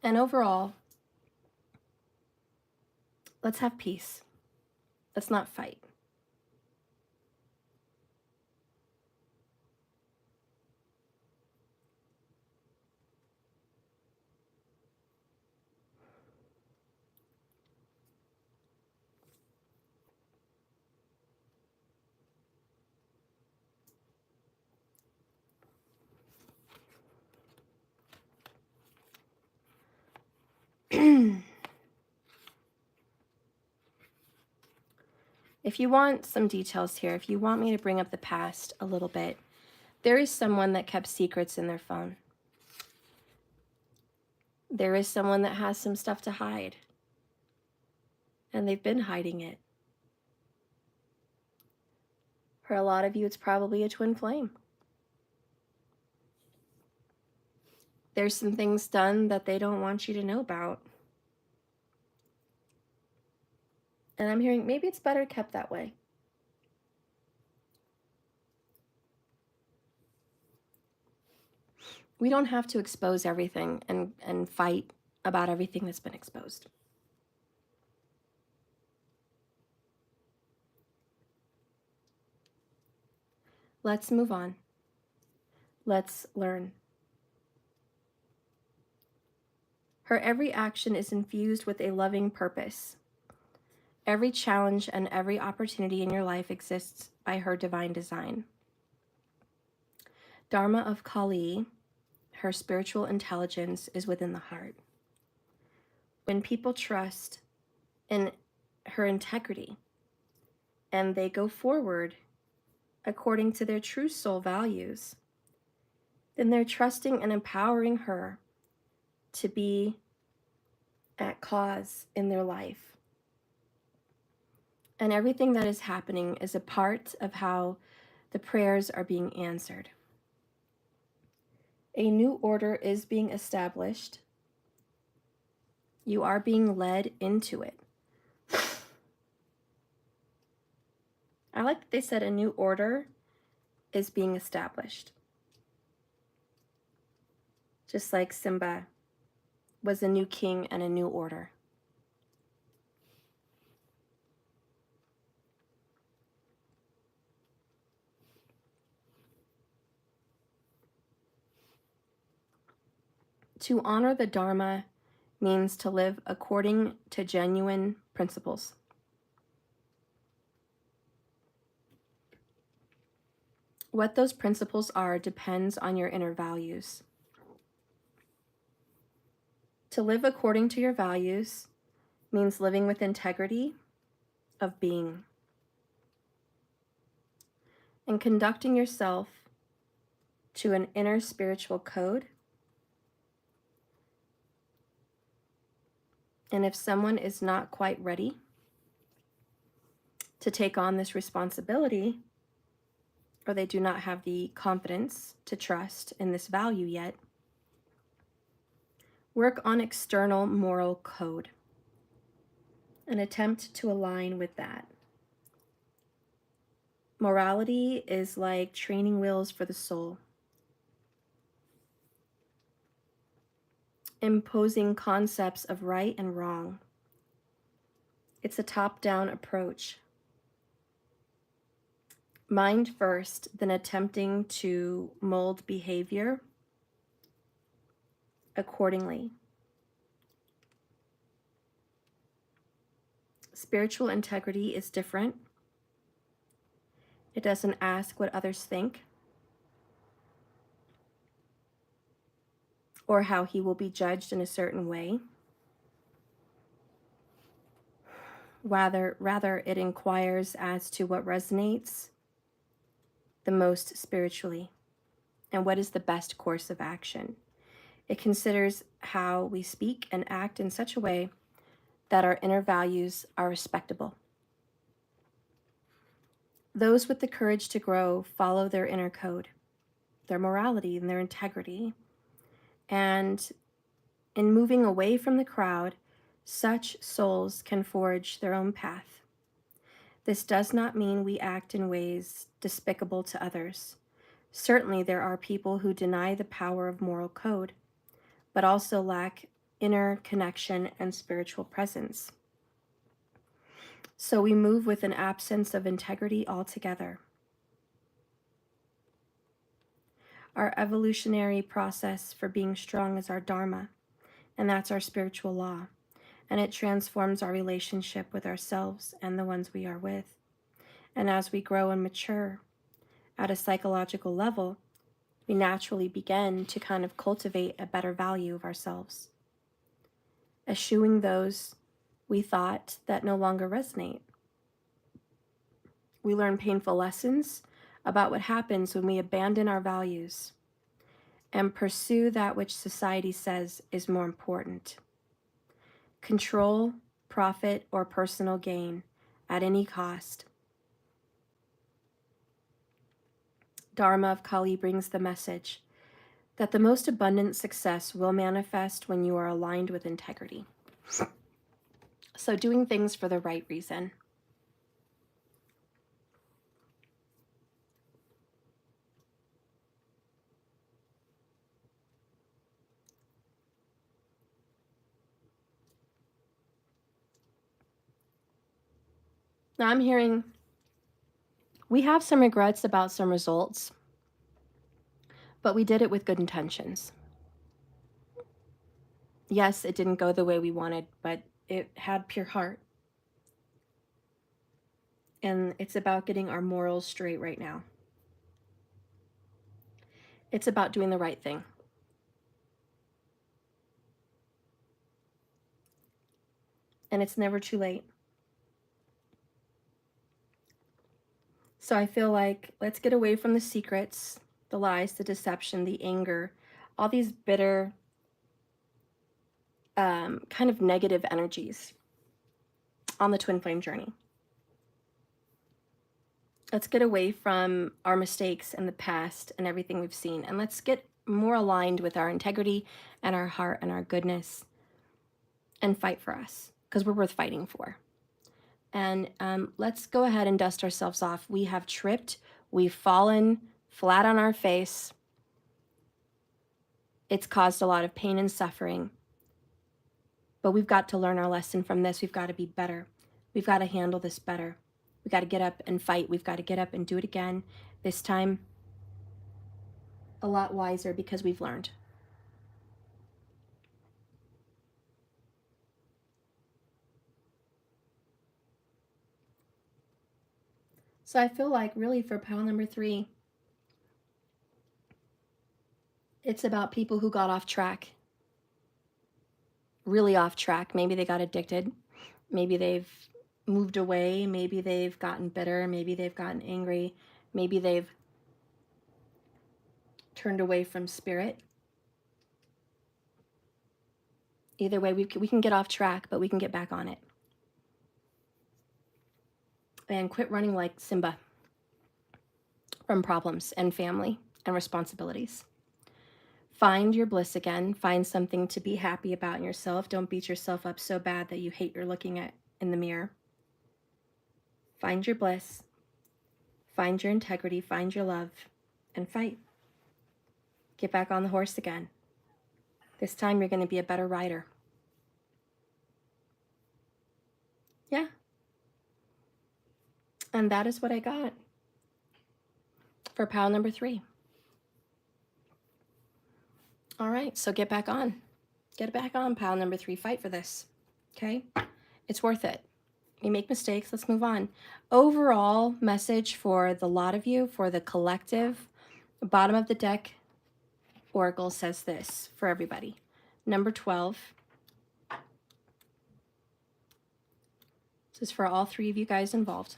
And overall, let's have peace. Let's not fight. If you want some details here, if you want me to bring up the past a little bit, there is someone that kept secrets in their phone. There is someone that has some stuff to hide. And they've been hiding it. For a lot of you, it's probably a twin flame. There's some things done that they don't want you to know about. And I'm hearing maybe it's better kept that way. We don't have to expose everything and fight about everything that's been exposed. Let's move on. Let's learn. Her every action is infused with a loving purpose. Every challenge and every opportunity in your life exists by her divine design. Dharma of Kali, her spiritual intelligence is within the heart. When people trust in her integrity and they go forward according to their true soul values, then they're trusting and empowering her to be at cause in their life. And everything that is happening is a part of how the prayers are being answered. A new order is being established. You are being led into it. I like that they said a new order is being established. Just like Simba was a new king and a new order. To honor the Dharma means to live according to genuine principles. What those principles are depends on your inner values. To live according to your values means living with integrity of being and conducting yourself to an inner spiritual code. And if someone is not quite ready to take on this responsibility, or they do not have the confidence to trust in this value yet, work on external moral code and attempt to align with that. Morality is like training wheels for the soul, imposing concepts of right and wrong. It's a top-down approach. Mind first, then attempting to mold behavior accordingly. Spiritual integrity is different. It doesn't ask what others think or how he will be judged in a certain way. Rather, it inquires as to what resonates the most spiritually and what is the best course of action. It considers how we speak and act in such a way that our inner values are respectable. Those with the courage to grow follow their inner code, their morality and their integrity. And in moving away from the crowd, such souls can forge their own path. This does not mean we act in ways despicable to others. Certainly, there are people who deny the power of moral code, but also lack inner connection and spiritual presence. So we move with an absence of integrity altogether. Our evolutionary process for being strong is our Dharma, and that's our spiritual law. And it transforms our relationship with ourselves and the ones we are with. And as we grow and mature at a psychological level, we naturally begin to kind of cultivate a better value of ourselves, eschewing those we thought that no longer resonate. We learn painful lessons about what happens when we abandon our values and pursue that which society says is more important. Control, profit, or personal gain at any cost. Dharma of Kali brings the message that the most abundant success will manifest when you are aligned with integrity. So doing things for the right reason. Now I'm hearing we have some regrets about some results, but we did it with good intentions. Yes, it didn't go the way we wanted, but it had pure heart. And it's about getting our morals straight right now. It's about doing the right thing. And it's never too late. So I feel like let's get away from the secrets, the lies, the deception, the anger, all these bitter, kind of negative energies on the twin flame journey. Let's get away from our mistakes and the past and everything we've seen, and let's get more aligned with our integrity and our heart and our goodness and fight for us, because we're worth fighting for. And let's go ahead and dust ourselves off. We have tripped, we've fallen flat on our face. It's caused a lot of pain and suffering. But we've got to learn our lesson from this. We've got to be better. We've got to handle this better. We've got to get up and fight. We've got to get up and do it again. This time, a lot wiser, because we've learned. So I feel like really for pile number 3, it's about people who got off track. Really off track. Maybe they got addicted. Maybe they've moved away. Maybe they've gotten bitter. Maybe they've gotten angry. Maybe they've turned away from spirit. Either way, we can get off track, but we can get back on it. And quit running like Simba from problems and family and responsibilities. Find your bliss again. Find something to be happy about in yourself. Don't beat yourself up so bad that you hate your looking at in the mirror. Find your bliss. Find your integrity. Find your love. And fight. Get back on the horse again. This time you're going to be a better rider. Yeah. And that is what I got for pile number 3. All right, so get back on. Get back on, pile number 3. Fight for this, okay? It's worth it. You make mistakes, let's move on. Overall message for the lot of you, for the collective, bottom of the deck oracle says this for everybody. Number 12. This is for all 3 of you guys involved.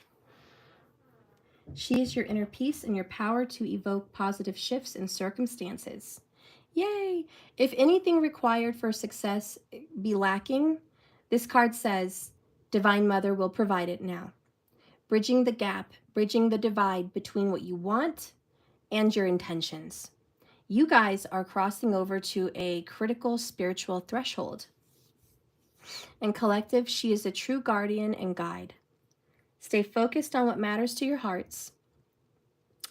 She is your inner peace and your power to evoke positive shifts in circumstances. Yay! If anything required for success be lacking, this card says, Divine Mother will provide it now. Bridging the gap, bridging the divide between what you want and your intentions. You guys are crossing over to a critical spiritual threshold. And collective, she is a true guardian and guide. Stay focused on what matters to your hearts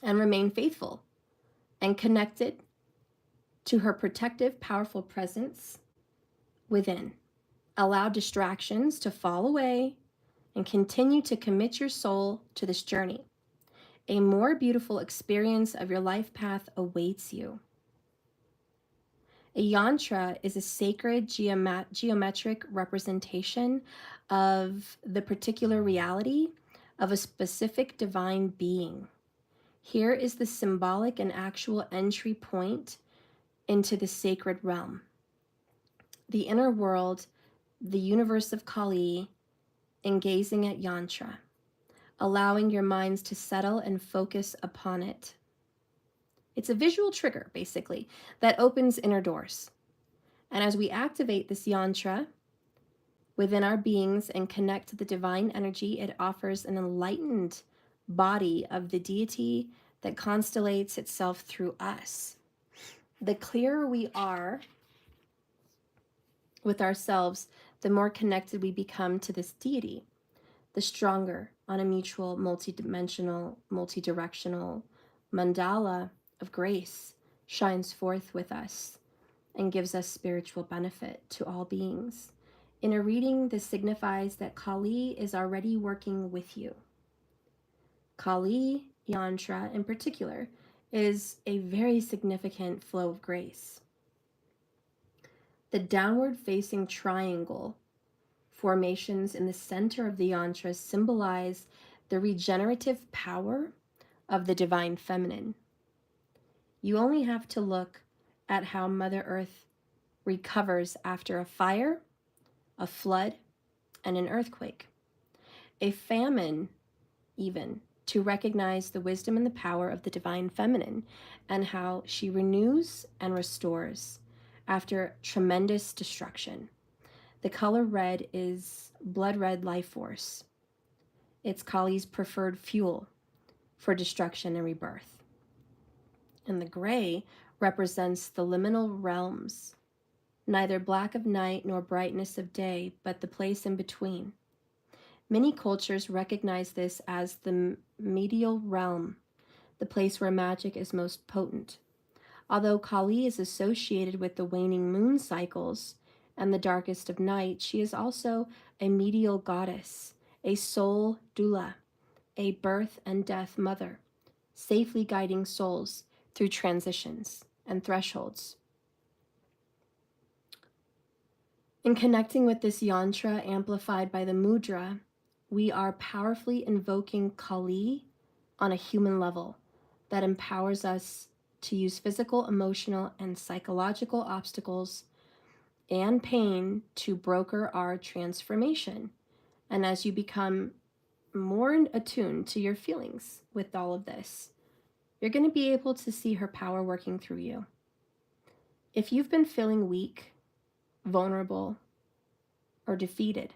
and remain faithful and connected to her protective, powerful presence within. Allow distractions to fall away and continue to commit your soul to this journey. A more beautiful experience of your life path awaits you. A yantra is a sacred geometric representation of the particular reality of a specific divine being. Here is the symbolic and actual entry point into the sacred realm. The inner world, the universe of Kali, and gazing at yantra, allowing your minds to settle and focus upon it. It's a visual trigger, basically, that opens inner doors. And as we activate this yantra within our beings and connect to the divine energy, it offers an enlightened body of the deity that constellates itself through us. The clearer we are with ourselves, the more connected we become to this deity, the stronger on a mutual, multidimensional, multidirectional mandala of grace shines forth with us and gives us spiritual benefit to all beings. In a reading, this signifies that Kali is already working with you. Kali yantra in particular is a very significant flow of grace. The downward facing triangle formations in the center of the yantra symbolize the regenerative power of the divine feminine. You only have to look at how Mother Earth recovers after a fire, a flood, and an earthquake, a famine, even, to recognize the wisdom and the power of the divine feminine and how she renews and restores after tremendous destruction. The color red is blood red life force. It's Kali's preferred fuel for destruction and rebirth. And the gray represents the liminal realms, neither black of night nor brightness of day, but the place in between. Many cultures recognize this as the medial realm, the place where magic is most potent. Although Kali is associated with the waning moon cycles and the darkest of night, she is also a medial goddess, a soul doula, a birth and death mother, safely guiding souls through transitions and thresholds. In connecting with this yantra amplified by the mudra, we are powerfully invoking Kali on a human level that empowers us to use physical, emotional, and psychological obstacles and pain to broker our transformation. And as you become more attuned to your feelings with all of this, you're going to be able to see her power working through you. If you've been feeling weak, vulnerable, or defeated,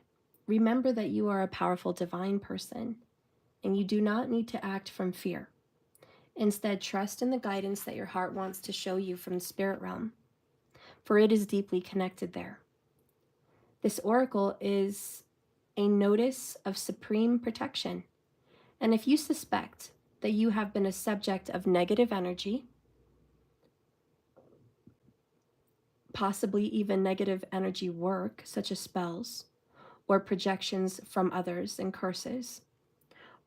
remember that you are a powerful divine person and you do not need to act from fear. Instead, trust in the guidance that your heart wants to show you from the spirit realm, for it is deeply connected there. This oracle is a notice of supreme protection. And if you suspect that you have been a subject of negative energy, possibly even negative energy work, such as spells, or projections from others and curses,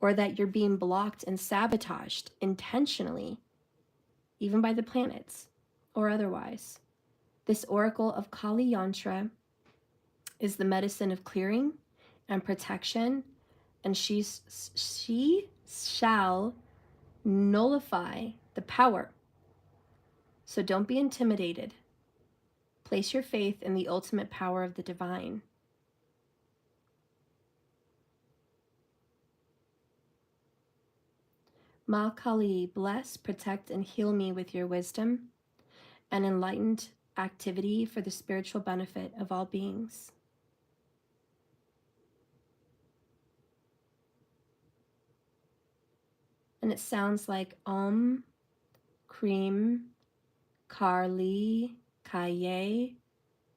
or that you're being blocked and sabotaged intentionally, even by the planets or otherwise, this oracle of Kali Yantra is the medicine of clearing and protection, and she shall nullify the power. So don't be intimidated. Place your faith in the ultimate power of the divine. Ma Kali, bless, protect, and heal me with your wisdom and enlightened activity for the spiritual benefit of all beings. And it sounds like Cream, Karli, Kaye,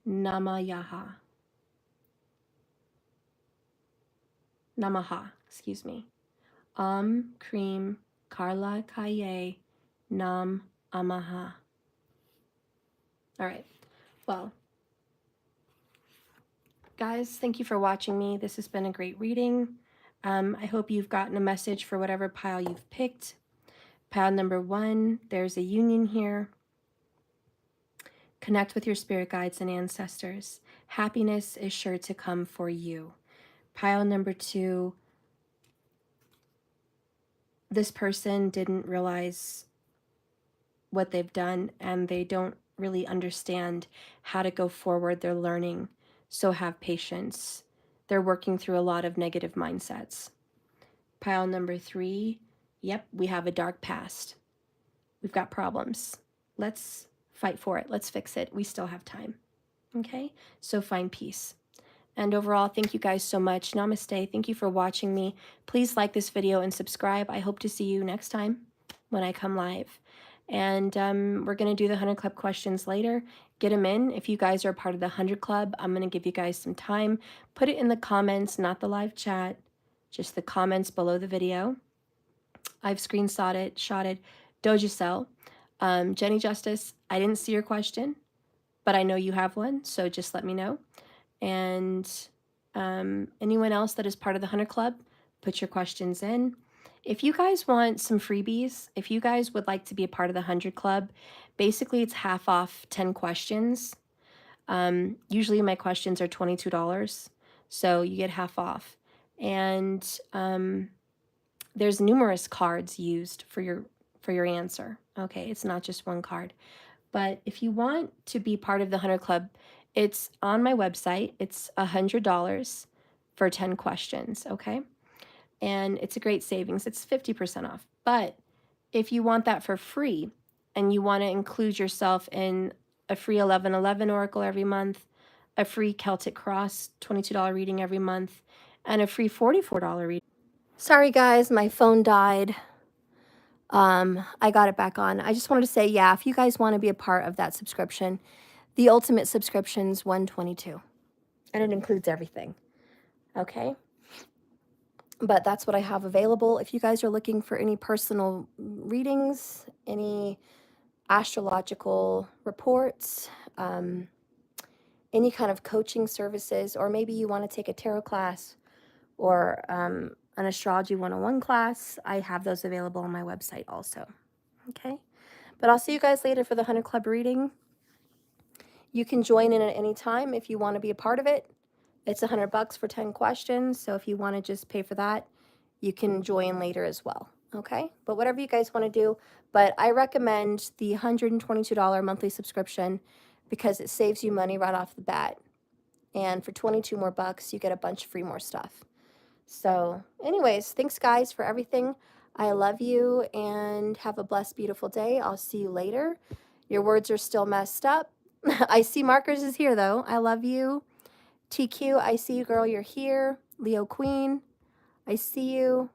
Namayaha. Namaha, excuse me. Cream, Karla, Kaye, Nam, Amaha. All right. Well, guys, thank you for watching me. This has been a great reading. I hope you've gotten a message for whatever pile you've picked. Pile number 1, there's a union here. Connect with your spirit guides and ancestors. Happiness is sure to come for you. Pile number 2, this person didn't realize what they've done and they don't really understand how to go forward. They're learning, so have patience. They're working through a lot of negative mindsets. Pile number 3, yep, we have a dark past. We've got problems. Let's fight for it. Let's fix it. We still have time. Okay? So find peace. And overall, thank you guys so much. Namaste. Thank you for watching me. Please like this video and subscribe. I hope to see you next time when I come live. And we're going to do the 100 Club questions later. Get them in. If you guys are a part of the 100 Club, I'm going to give you guys some time. Put it in the comments, not the live chat, just the comments below the video. I've screenshotted, Doja Cell. Jenny Justice, I didn't see your question, but I know you have one, so just let me know. And anyone else that is part of the 100 Club, put your questions in. If you guys want some freebies, if you guys would like to be a part of the 100 Club, basically it's half off 10 questions. Usually my questions are $22, so you get half off. And there's numerous cards used for your answer. Okay, it's not just one card. But if you want to be part of the 100 Club, it's on my website. It's $100 for 10 questions, okay? And it's a great savings. It's 50% off. But if you want that for free and you want to include yourself in a free 1111 Oracle every month, a free Celtic Cross $22 reading every month, and a free $44 reading. Sorry guys, my phone died. I got it back on. I just wanted to say, yeah, if you guys want to be a part of that subscription, the ultimate subscription's $122, and it includes everything. Okay? But that's what I have available. If you guys are looking for any personal readings, any astrological reports, any kind of coaching services, or maybe you want to take a tarot class or an astrology 101 class, I have those available on my website also. Okay? But I'll see you guys later for the 100 Club reading. You can join in at any time if you want to be a part of it. It's $100 for 10 questions, so if you want to just pay for that, you can join later as well, okay? But whatever you guys want to do, but I recommend the $122 monthly subscription because it saves you money right off the bat. And for 22 more bucks, you get a bunch of free more stuff. So anyways, thanks guys for everything. I love you and have a blessed, beautiful day. I'll see you later. Your words are still messed up. I see Markers is here though. I love you. TQ, I see you, girl. You're here. Leo Queen, I see you.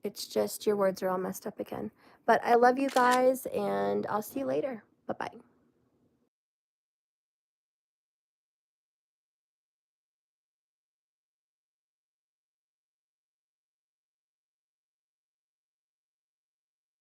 It's just your words are all messed up again. But I love you guys, and I'll see you later. Bye-bye.